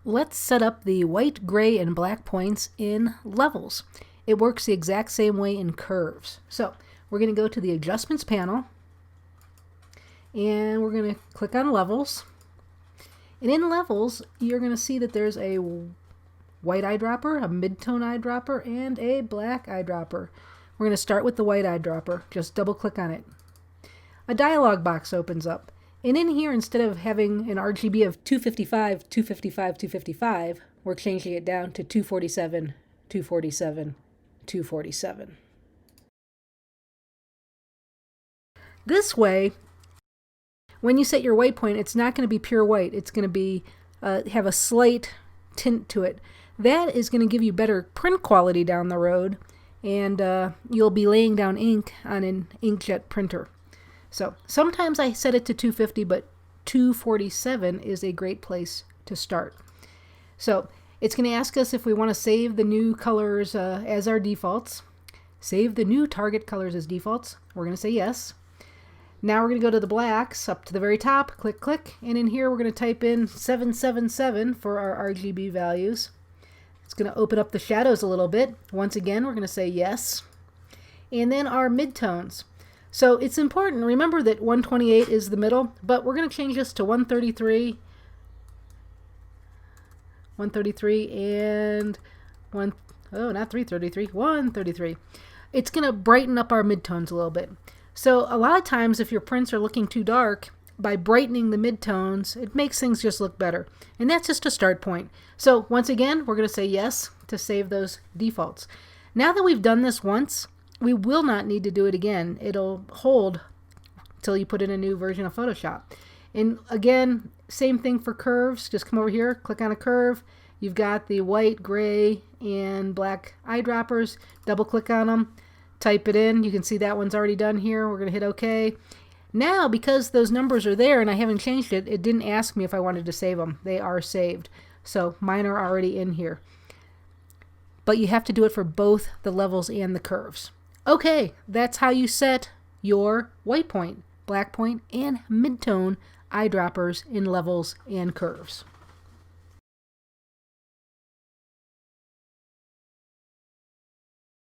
let's set up the white, gray, and black points in levels. It works the exact same way in curves. So we're going to go to the Adjustments panel, and we're going to click on Levels. And in Levels, you're going to see that there's a white eyedropper, a mid-tone eyedropper, and a black eyedropper. We're going to start with the white eyedropper. Just double-click on it. A dialog box opens up. And in here, instead of having an RGB of 255, 255, 255, we're changing it down to 247, 247, 247. This way, when you set your white point, it's not going to be pure white. It's going to be have a slight tint to it. That is going to give you better print quality down the road, and you'll be laying down ink on an inkjet printer. So sometimes I set it to 250, but 247 is a great place to start. So it's going to ask us if we want to save the new colors as our defaults. Save the new target colors as defaults. We're going to say yes. Now we're going to go to the blacks up to the very top, click, click, and in here we're going to type in 777 for our RGB values. It's going to open up the shadows a little bit. Once again, we're going to say yes. And then our midtones. So it's important, remember that 128 is the middle, but we're going to change this to 133, and not 333, 133. It's going to brighten up our midtones a little bit. So a lot of times if your prints are looking too dark, by brightening the midtones, it makes things just look better. And that's just a start point. So once again, we're going to say yes to save those defaults. Now that we've done this once, we will not need to do it again. It'll hold till you put in a new version of Photoshop. And again, same thing for curves. Just come over here, click on a curve. You've got the white, gray, and black eyedroppers. Double click on them. Type it in. You can see that one's already done here. We're going to hit OK. Now, because those numbers are there and I haven't changed it, it didn't ask me if I wanted to save them. They are saved. So mine are already in here. But you have to do it for both the levels and the curves. Okay, that's how you set your white point, black point, and midtone eyedroppers in levels and curves.